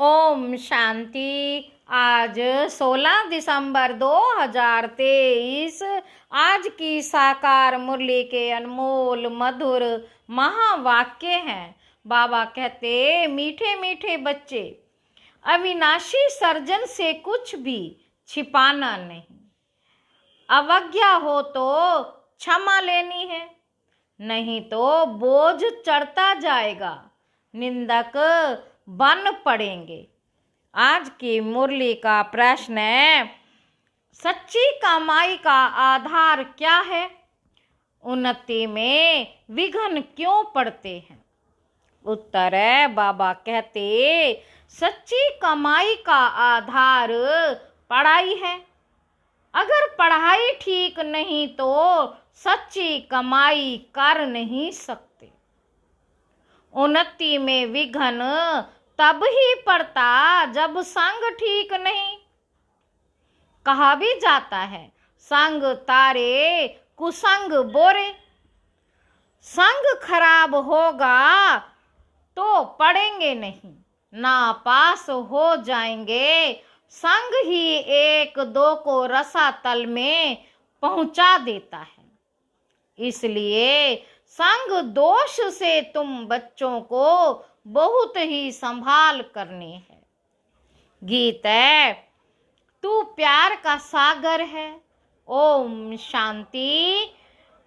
ओम शांति। आज 16 दिसंबर 2023 आज की साकार मुरली के अनमोल मधुर महावाक्य हैं। बाबा कहते, मीठे मीठे बच्चे, अविनाशी सर्जन से कुछ भी छिपाना नहीं। अवज्ञा हो तो क्षमा लेनी है, नहीं तो बोझ चढ़ता जाएगा, निंदक बन पड़ेंगे। आज की मुरली का प्रश्न है, सच्ची कमाई का आधार क्या है? उन्नति में विघ्न क्यों पड़ते हैं? उत्तर है, बाबा कहते, सच्ची कमाई का आधार पढ़ाई है। अगर पढ़ाई ठीक नहीं तो सच्ची कमाई कर नहीं सकते। उन्नति में विघ्न तब ही पड़ता जब संग ठीक नहीं। कहा भी जाता है, संग तारे कुसंग बोरे। संग खराब होगा तो पढ़ेंगे नहीं, नापास हो जाएंगे। संग ही एक दो को रसातल में पहुंचा देता है। इसलिए संग दोष से तुम बच्चों को बहुत ही संभाल करनी है। गीत है, तू प्यार का सागर है। ओम शांति।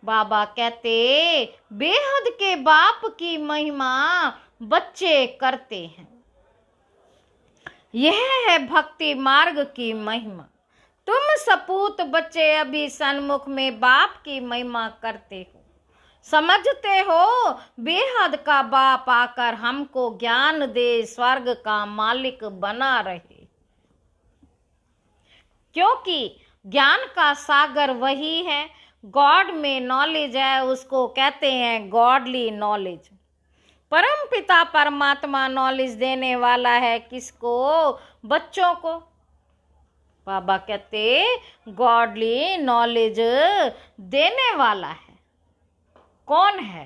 बाबा कहते, बेहद के बाप की महिमा बच्चे करते हैं। यह है भक्ति मार्ग की महिमा। तुम सपूत बच्चे अभी सन्मुख में बाप की महिमा करते हो। समझते हो बेहद का बाप आकर हमको ज्ञान दे, स्वर्ग का मालिक बना रहे। क्योंकि ज्ञान का सागर वही है। गॉड में नॉलेज है, उसको कहते हैं गॉडली नॉलेज। परम पिता परमात्मा नॉलेज देने वाला है किसको? बच्चों को। बाबा कहते, गॉडली नॉलेज देने वाला है। कौन है?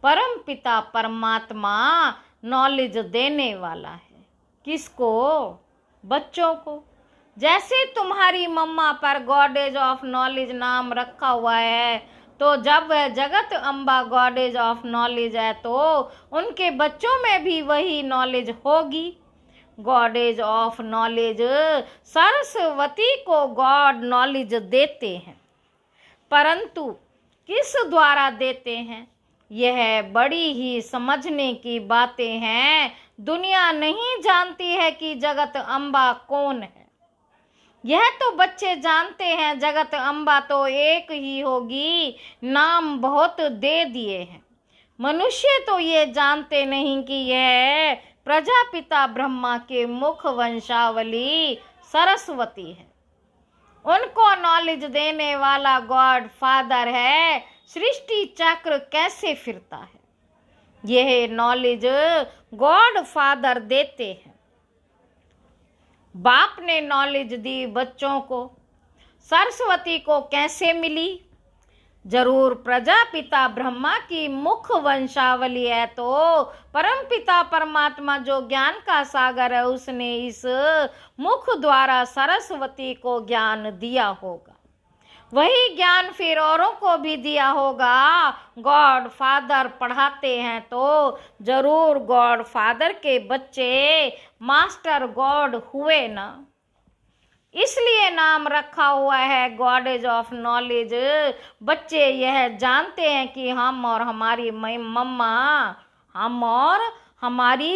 परम पिता परमात्मा नॉलेज देने वाला है। किसको? बच्चों को। जैसे तुम्हारी मम्मा पर गॉडेज ऑफ नॉलेज नाम रखा हुआ है, तो जब वह जगत अम्बा गॉडेज ऑफ नॉलेज है तो उनके बच्चों में भी वही नॉलेज होगी। गॉडेज ऑफ नॉलेज सरस्वती को गॉड नॉलेज देते हैं, परंतु किस द्वारा देते हैं? यह बड़ी ही समझने की बातें हैं। दुनिया नहीं जानती है कि जगत अम्बा कौन है। यह तो बच्चे जानते हैं, जगत अम्बा तो एक ही होगी, नाम बहुत दे दिए हैं। मनुष्य तो ये जानते नहीं कि यह प्रजापिता ब्रह्मा के मुख वंशावली सरस्वती है। उनको नॉलेज देने वाला गॉड फादर है। सृष्टि चक्र कैसे फिरता है, यह नॉलेज गॉड फादर देते हैं। बाप ने नॉलेज दी बच्चों को। सरस्वती को कैसे मिली? जरूर प्रजापिता ब्रह्मा की मुख वंशावली है, तो परमपिता परमात्मा जो ज्ञान का सागर है, उसने इस मुख द्वारा सरस्वती को ज्ञान दिया होगा। वही ज्ञान फिर औरों को भी दिया होगा। गॉड फादर पढ़ाते हैं तो जरूर गॉड फादर के बच्चे मास्टर गॉड हुए ना, इसलिए नाम रखा हुआ है गॉडेज ऑफ नॉलेज। बच्चे यह जानते हैं कि हम और हमारी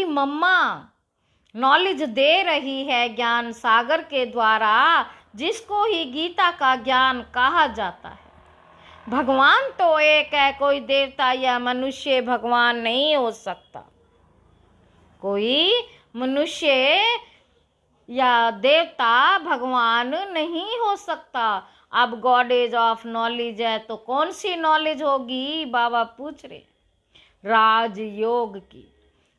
मम्मा नॉलेज दे रही है ज्ञान सागर के द्वारा, जिसको ही गीता का ज्ञान कहा जाता है। भगवान तो एक है, कोई देवता या मनुष्य भगवान नहीं हो सकता। कोई मनुष्य या देवता भगवान नहीं हो सकता। अब गॉडेज ऑफ नॉलेज है तो कौन सी नॉलेज होगी? बाबा पूछ रहे, राजयोग की।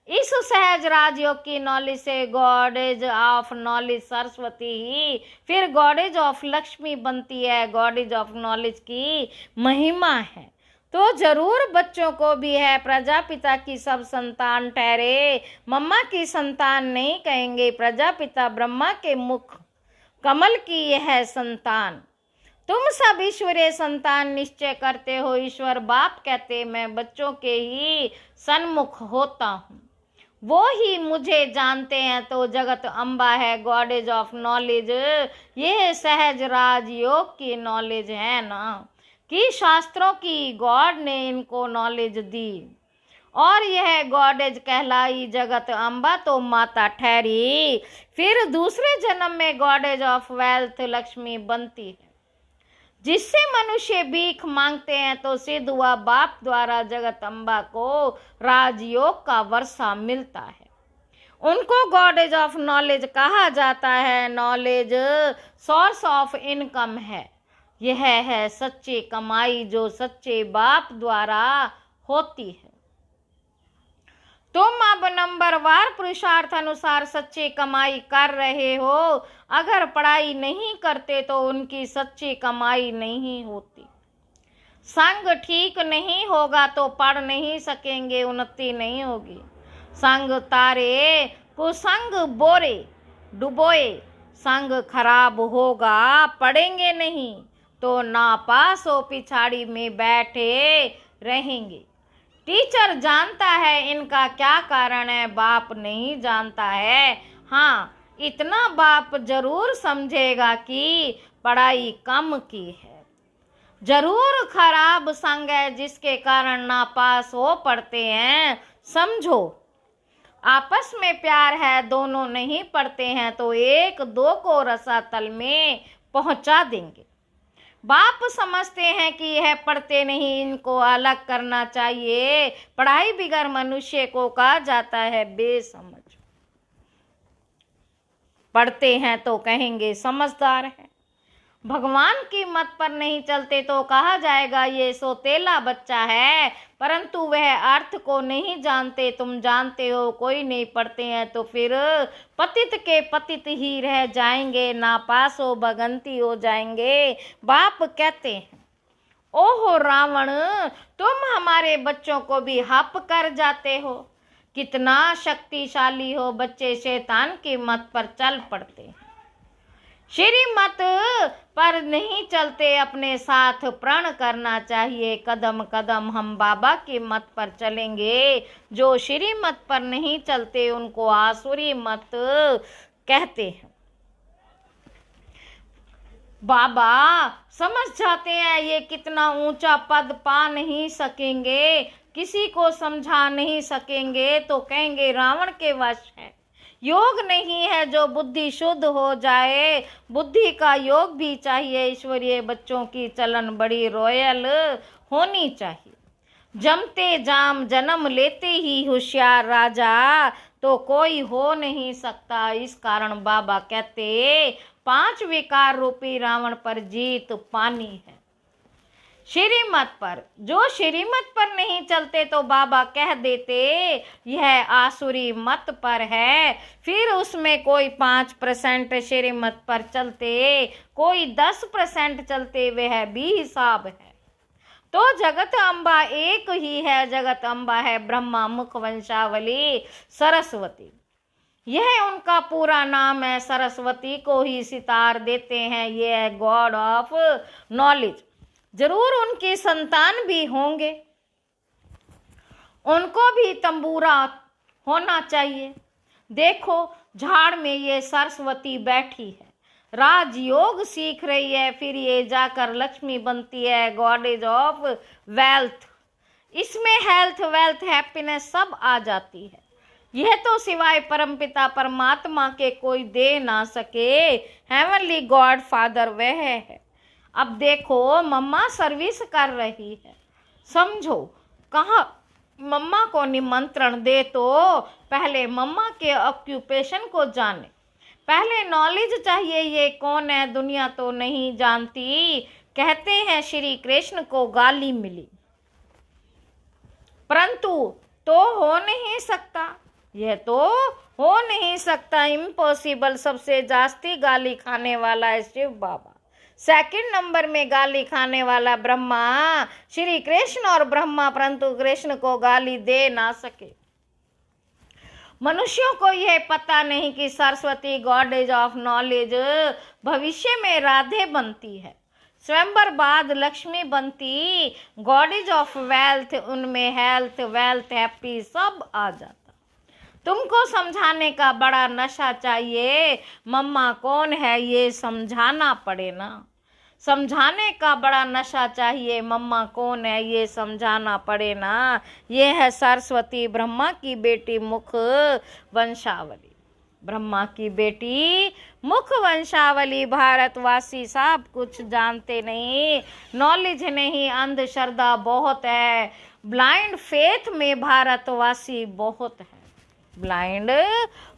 इस सहज राजयोग की नॉलेज से गॉडेज ऑफ नॉलेज सरस्वती ही फिर गॉडेज ऑफ लक्ष्मी बनती है। गॉडेज ऑफ नॉलेज की महिमा है। तो जरूर बच्चों को भी है प्रजापिता की सब संतान ठहरे, मम्मा की संतान नहीं कहेंगे, प्रजापिता ब्रह्मा के मुख कमल की यह संतान। तुम सब ईश्वरीय संतान निश्चय करते हो, ईश्वर बाप कहते मैं बच्चों के ही सन्मुख होता हूँ, वो ही मुझे जानते हैं। तो जगत अम्बा है गॉडेज ऑफ नॉलेज, यह सहज राजयोग की नॉलेज है ना, कि शास्त्रों की गॉड ने इनको नॉलेज दी, और यह गॉडेज कहलाई जगत अम्बा तो माता ठहरी। फिर दूसरे जन्म में गॉडेज ऑफ वेल्थ लक्ष्मी बनती है, जिससे मनुष्य भीख मांगते हैं तो सिद्ध हुआ बाप द्वारा जगत अम्बा को राजयोग का वर्षा मिलता है। उनको गॉडेज ऑफ नॉलेज कहा जाता है। नॉलेज सोर्स ऑफ इनकम है, यह है सच्ची कमाई जो सच्चे बाप द्वारा होती है। तुम अब नंबरवार पुरुषार्थ अनुसार सच्ची कमाई कर रहे हो, अगर पढ़ाई नहीं करते तो उनकी सच्ची कमाई नहीं होती। संग ठीक नहीं होगा तो पढ़ नहीं सकेंगे, उन्नति नहीं होगी। संग तारे कुसंग बोरे डुबोए, संग खराब होगा पढ़ेंगे नहीं तो नापास हो पिछाड़ी में बैठे रहेंगे। टीचर जानता है इनका क्या कारण है, बाप नहीं जानता है। हाँ, इतना बाप जरूर समझेगा कि पढ़ाई कम की है, जरूर खराब संग है जिसके कारण नापास हो पढ़ते हैं। समझो आपस में प्यार है, दोनों नहीं पढ़ते हैं तो एक दो को रसातल में पहुंचा देंगे। बाप समझते हैं कि यह पढ़ते नहीं, इनको अलग करना चाहिए। पढ़ाई बिगर मनुष्य को कहा जाता है बेसमझ, पढ़ते हैं तो कहेंगे समझदार है। भगवान की मत पर नहीं चलते तो कहा जाएगा ये सोतेला बच्चा है, परंतु वह अर्थ को नहीं जानते। तुम जानते हो कोई नहीं पढ़ते हैं तो फिर पतित के पतित ही रह जाएंगे, नापास हो भगंती हो जाएंगे। बाप कहते हैं ओहो रावण, तुम हमारे बच्चों को भी हप कर जाते हो, कितना शक्तिशाली हो। बच्चे शैतान की मत पर चल पड़ते हैं, श्रीमत पर नहीं चलते, अपने साथ प्रण करना चाहिए। कदम कदम हम बाबा की मत पर चलेंगे, जो श्रीमत पर नहीं चलते उनको आसुरी मत कहते हैं। बाबा समझ जाते हैं ये कितना ऊंचा पद पा नहीं सकेंगे, किसी को समझा नहीं सकेंगे तो कहेंगे रावण के वश है। योग नहीं है जो बुद्धि शुद्ध हो जाए, बुद्धि का योग भी चाहिए। ईश्वरीय बच्चों की चलन बड़ी रॉयल होनी चाहिए। जमते जाम जन्म लेते ही होशियार राजा तो कोई हो नहीं सकता। इस कारण बाबा कहते 5 विकार रूपी रावण पर जीत पानी है। श्रीमत पर, जो श्रीमत पर नहीं चलते तो बाबा कह देते यह आसुरी मत पर है। फिर उसमें कोई 5% श्रीमत पर चलते, कोई 10% चलते, वह भी हिसाब है। तो जगत अम्बा एक ही है, जगत अम्बा है ब्रह्मा मुख वंशावली सरस्वती, यह उनका पूरा नाम है। सरस्वती को ही सितार देते हैं, ये है गॉड ऑफ नॉलेज। जरूर उनकी संतान भी होंगे, उनको भी तंबूरा होना चाहिए। देखो झाड़ में ये सरस्वती बैठी है, राजयोग सीख रही है, फिर ये जाकर लक्ष्मी बनती है, गॉडेज ऑफ वेल्थ। इसमें हेल्थ वेल्थ हैप्पीनेस सब आ जाती है। यह तो सिवाय परमपिता परमात्मा के कोई दे ना सके। हेवनली गॉड फादर वह है। अब देखो मम्मा सर्विस कर रही है, समझो कहाँ मम्मा को निमंत्रण दे तो पहले मम्मा के ऑक्यूपेशन को जाने, पहले नॉलेज चाहिए ये कौन है, दुनिया तो नहीं जानती। कहते हैं श्री कृष्ण को गाली मिली, परंतु तो हो नहीं सकता, यह तो हो नहीं सकता, इम्पॉसिबल। सबसे जास्ती गाली खाने वाला है शिव बाबा, सेकंड नंबर में गाली खाने वाला ब्रह्मा श्री कृष्ण और ब्रह्मा, परंतु कृष्ण को गाली दे ना सके। मनुष्यों को यह पता नहीं कि सरस्वती गॉडेज ऑफ नॉलेज भविष्य में राधे बनती है, स्वयंवर बाद लक्ष्मी बनती, गॉडेज ऑफ वेल्थ, उनमें हेल्थ वेल्थ हैप्पी सब आ जाता। तुमको समझाने का बड़ा नशा चाहिए, मम्मा कौन है ये समझाना पड़े ना। समझाने का बड़ा नशा चाहिए, मम्मा कौन है ये समझाना पड़े ना। ये है सरस्वती ब्रह्मा की बेटी मुख वंशावली, ब्रह्मा की बेटी मुख वंशावली। भारतवासी सब कुछ जानते नहीं, नॉलेज नहीं, अंधश्रद्धा बहुत है, ब्लाइंड फेथ में भारतवासी बहुत है, ब्लाइंड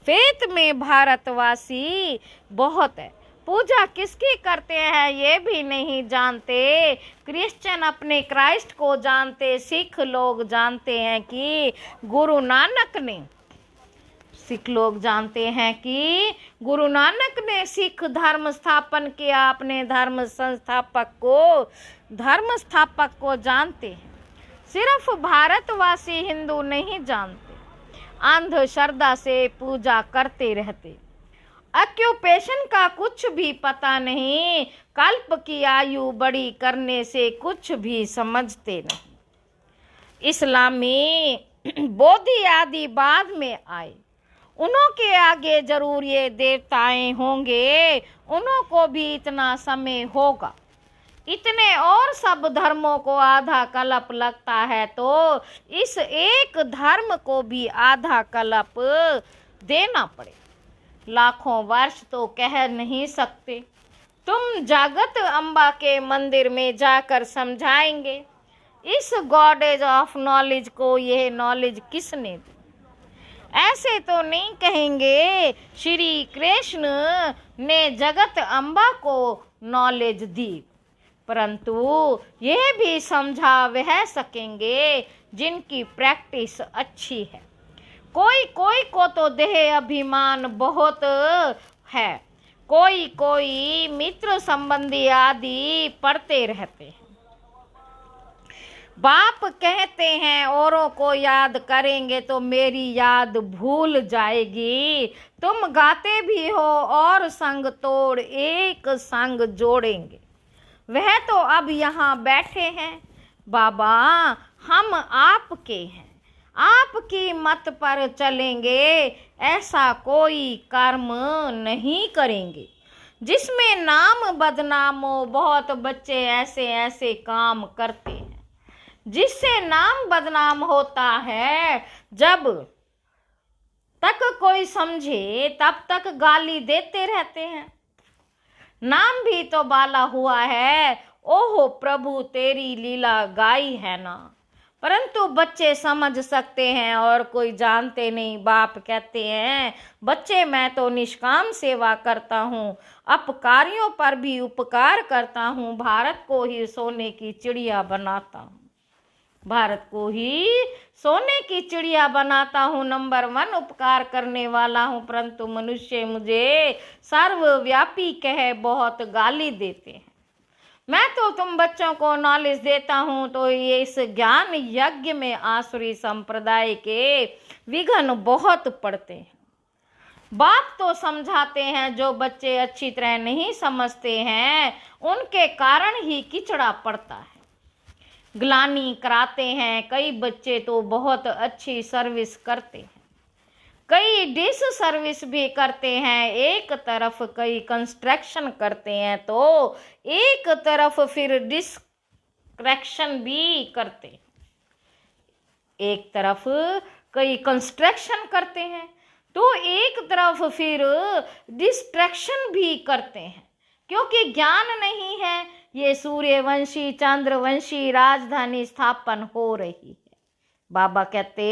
फेथ में भारतवासी बहुत है। पूजा किसकी करते हैं ये भी नहीं जानते, क्रिश्चियन अपने क्राइस्ट को जानते, सिख लोग जानते हैं कि गुरु नानक ने, सिख लोग जानते हैं कि गुरु नानक ने सिख धर्म स्थापन किया, अपने धर्म स्थापक को जानते हैं। सिर्फ भारतवासी हिंदू नहीं जानते, अंधश्रद्धा से पूजा करते रहते, ऑक्यूपेशन का कुछ भी पता नहीं, कल्प की आयु बड़ी करने से कुछ भी समझते नहीं। इस्लामी बोधि आदि बाद में आए, उन्हों के आगे जरूर ये देवताएं होंगे, उन्हों को भी इतना समय होगा। इतने और सब धर्मों को आधा कल्प लगता है, तो इस एक धर्म को भी आधा कल्प देना पड़े। लाखों वर्ष तो कह नहीं सकते, तुम जागत अम्बा के मंदिर में जाकर समझाएंगे इस गॉडेज ऑफ नॉलेज को यह नॉलेज किसने दी। ऐसे तो नहीं कहेंगे श्री कृष्ण ने जगत अम्बा को नॉलेज दी, परंतु यह भी समझा वह सकेंगे जिनकी प्रैक्टिस अच्छी है। कोई कोई को तो देह अभिमान बहुत है, कोई कोई मित्र संबंधी आदि पढ़ते रहते हैं। बाप कहते हैं औरों को याद करेंगे तो मेरी याद भूल जाएगी, तुम गाते भी हो और संग तोड़ एक संग जोड़ेंगे। वह तो अब यहाँ बैठे हैं, बाबा हम आपके हैं, आपकी मत पर चलेंगे, ऐसा कोई कर्म नहीं करेंगे जिसमें नाम बदनाम हो। बहुत बच्चे ऐसे ऐसे काम करते हैं जिससे नाम बदनाम होता है, जब तक कोई समझे तब तक गाली देते रहते हैं। नाम भी तो बाला हुआ है, ओहो प्रभु तेरी लीला गाई है ना, परंतु बच्चे समझ सकते हैं और कोई जानते नहीं। बाप कहते हैं बच्चे मैं तो निष्काम सेवा करता हूँ, अपकारियों पर भी उपकार करता हूँ, भारत को ही सोने की चिड़िया बनाता हूँ, भारत को ही सोने की चिड़िया बनाता हूँ, नंबर 1 उपकार करने वाला हूँ, परंतु मनुष्य मुझे सर्वव्यापी कह बहुत गाली देते हैं। मैं तो तुम बच्चों को नॉलेज देता हूँ, तो ये इस ज्ञान यज्ञ में आसुरी संप्रदाय के विघ्न बहुत पड़ते हैं। बाप तो समझाते हैं, जो बच्चे अच्छी तरह नहीं समझते हैं उनके कारण ही किचड़ा पड़ता है, ग्लानि कराते हैं। कई बच्चे तो बहुत अच्छी सर्विस करते हैं, कई डिस सर्विस भी करते हैं, एक तरफ कई कंस्ट्रक्शन करते हैं तो एक तरफ फिर डिस्ट्रैक्शन भी करते हैं। एक तरफ कई कंस्ट्रक्शन करते हैं तो एक तरफ फिर डिस्ट्रैक्शन भी करते हैं, क्योंकि ज्ञान नहीं है। ये सूर्यवंशी चंद्रवंशी राजधानी स्थापन हो रही है। बाबा कहते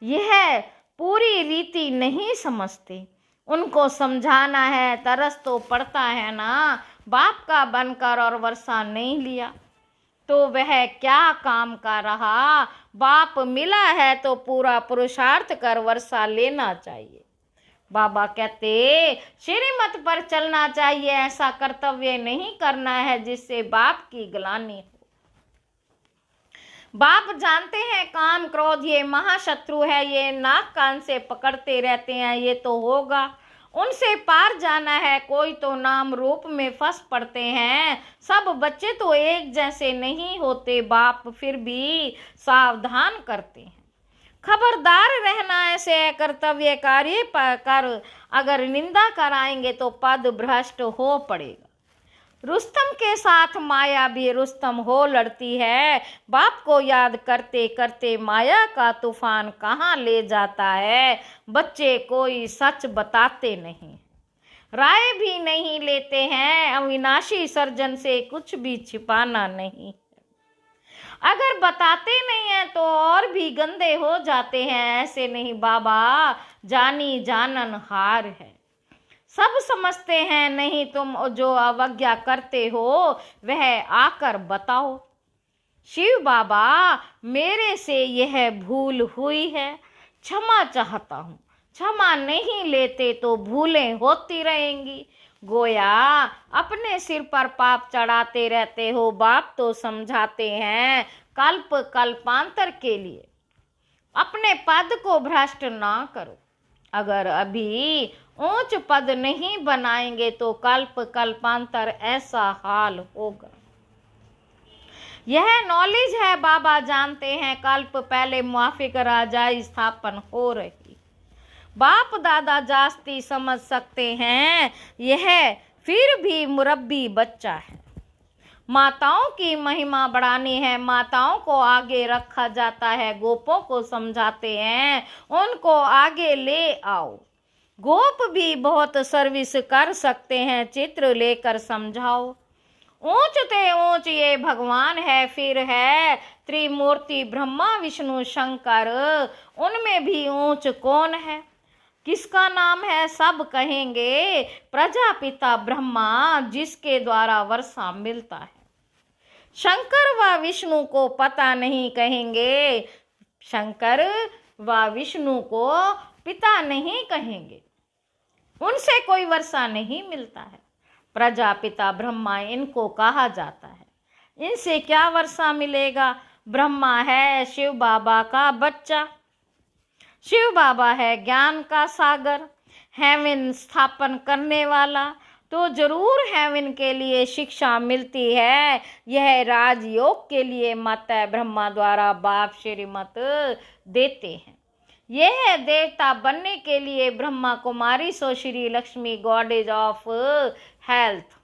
यह पूरी रीति नहीं समझते, उनको समझाना है। तरस तो पड़ता है ना, बाप का बनकर और वर्षा नहीं लिया तो वह क्या काम का रहा। बाप मिला है तो पूरा पुरुषार्थ कर वर्षा लेना चाहिए, बाबा कहते श्रीमत पर चलना चाहिए, ऐसा कर्तव्य नहीं करना है जिससे बाप की ग्लानि हो। बाप जानते हैं काम क्रोध ये महाशत्रु है, ये नाक कान से पकड़ते रहते हैं, ये तो होगा, उनसे पार जाना है। कोई तो नाम रूप में फंस पड़ते हैं। सब बच्चे तो एक जैसे नहीं होते, बाप फिर भी सावधान करते हैं। खबरदार रहना, ऐसे कर्तव्य कार्य कर अगर निंदा कराएंगे तो पद भ्रष्ट हो पड़ेगा। रुस्तम के साथ माया भी रुस्तम हो लड़ती है। बाप को याद करते करते माया का तूफान कहाँ ले जाता है। बच्चे कोई सच बताते नहीं, राय भी नहीं लेते हैं। अविनाशी सर्जन से कुछ भी छिपाना नहीं, अगर बताते नहीं हैं तो और भी गंदे हो जाते हैं। ऐसे नहीं, बाबा जानी जानन हार है, सब समझते हैं। नहीं तुम जो अवज्ञा करते हो वह आकर बताओ। शिव बाबा मेरे से यह भूल हुई है, क्षमा चाहता हूँ। क्षमा नहीं लेते तो भूलें होती रहेंगी। गोया अपने सिर पर पाप चढ़ाते रहते हो। बाप तो समझाते हैं कल्प कल्पांतर के लिए अपने पद को भ्रष्ट ना करो। अगर अभी ऊंच पद नहीं बनाएंगे तो कल्प कल्पांतर ऐसा हाल होगा। यह नॉलेज है, बाबा जानते हैं। कल्प पहले मुआफिक राजाई स्थापन हो रही। बाप दादा जास्ती समझ सकते हैं, यह फिर भी मुरब्बी बच्चा है। माताओं की महिमा बढ़ानी है, माताओं को आगे रखा जाता है। गोपों को समझाते हैं, उनको आगे ले आओ। गोप भी बहुत सर्विस कर सकते हैं, चित्र लेकर समझाओ। ऊंच ते ऊंच ये भगवान है, फिर है त्रिमूर्ति ब्रह्मा विष्णु शंकर, उनमें भी ऊंच कौन है? किसका नाम है? सब कहेंगे प्रजापिता ब्रह्मा, जिसके द्वारा वर्षा मिलता है। शंकर व विष्णु को पता नहीं कहेंगे, शंकर व विष्णु को पिता नहीं कहेंगे, उनसे कोई वर्षा नहीं मिलता है। प्रजापिता ब्रह्मा इनको कहा जाता है। इनसे क्या वर्षा मिलेगा? ब्रह्मा है शिव बाबा का बच्चा, शिव बाबा है ज्ञान का सागर, हेवन स्थापन करने वाला। तो जरूर हेवन के लिए शिक्षा मिलती है। यह राजयोग के लिए माता ब्रह्मा द्वारा बाप श्रीमत देते हैं। यह देवता बनने के लिए Brahma Kumari so Shri Lakshmi goddess of health.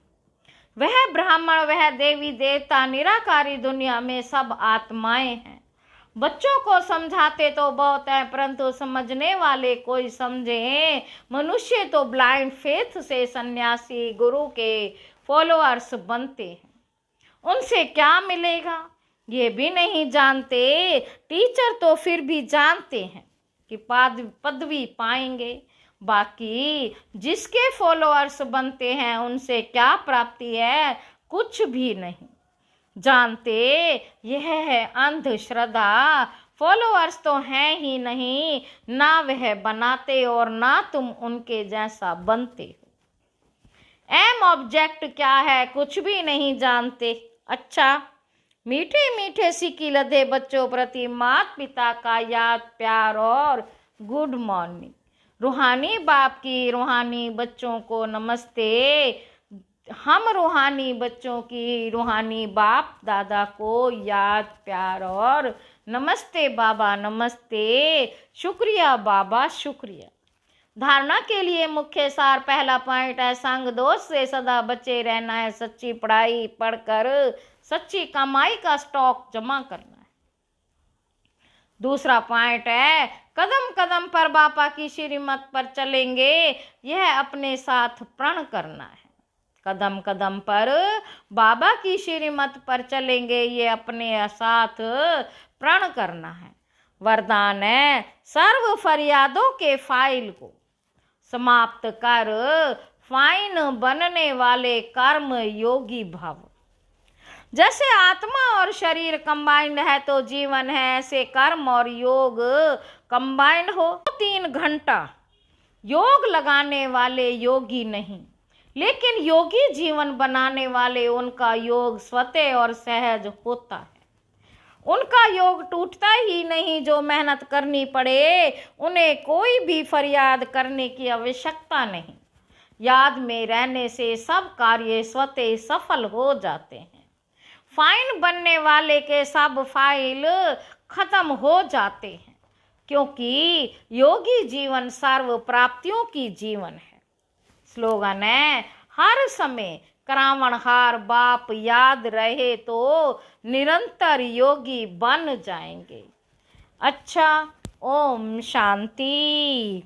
वह ब्राह्मण, वह देवी देवता, निराकारी दुनिया में सब आत्माएं हैं। बच्चों को समझाते तो बहुत है, परंतु समझने वाले कोई समझे। मनुष्य तो ब्लाइंड फेथ से सन्यासी गुरु के फॉलोअर्स बनते हैं, उनसे क्या मिलेगा ये भी नहीं जानते। टीचर तो फिर भी जानते हैं कि पदवी पाएंगे, बाकी जिसके फॉलोअर्स बनते हैं उनसे क्या प्राप्ति है? कुछ भी नहीं जानते। यह है अंधश्रद्धा। फॉलोअर्स तो हैं ही नहीं, ना वह बनाते और ना तुम उनके जैसा बनते हो। एम ऑब्जेक्ट क्या है? कुछ भी नहीं जानते। अच्छा, मीठे मीठे सिक्की लदे बच्चों प्रति माता पिता का याद प्यार और गुड मॉर्निंग। रूहानी बाप की रूहानी बच्चों को नमस्ते। हम रूहानी बच्चों की रूहानी बाप दादा को याद प्यार और नमस्ते बाबा नमस्ते। शुक्रिया बाबा शुक्रिया। धारणा के लिए मुख्य सार पहला पॉइंट है संग दोष से सदा बचे रहना है। सच्ची पढ़ाई पढ़कर सच्ची कमाई का स्टॉक जमा करना है। दूसरा पॉइंट है कदम कदम पर बाबा की श्रीमत पर चलेंगे, यह अपने साथ प्रण करना है। कदम कदम पर बाबा की श्रीमत पर चलेंगे, ये अपने साथ प्रण करना है। वरदान है सर्व फरियादों के फाइल को समाप्त कर फाइन बनने वाले कर्म योगी भव। जैसे आत्मा और शरीर कंबाइंड है तो जीवन है, ऐसे कर्म और योग कंबाइंड हो। 3 घंटा योग लगाने वाले योगी नहीं, लेकिन योगी जीवन बनाने वाले, उनका योग स्वतः और सहज होता है। उनका योग टूटता ही नहीं। जो मेहनत करनी पड़े उन्हें कोई भी फरियाद करने की आवश्यकता नहीं। याद में रहने से सब कार्य स्वतः सफल हो जाते हैं। फाइन बनने वाले के सब फाइल खत्म हो जाते हैं, क्योंकि योगी जीवन सर्व प्राप्तियों की जीवन है। स्लोगन है, हर समय करावणहार बाप याद रहे तो निरंतर योगी बन जाएंगे। अच्छा, ओम शांति।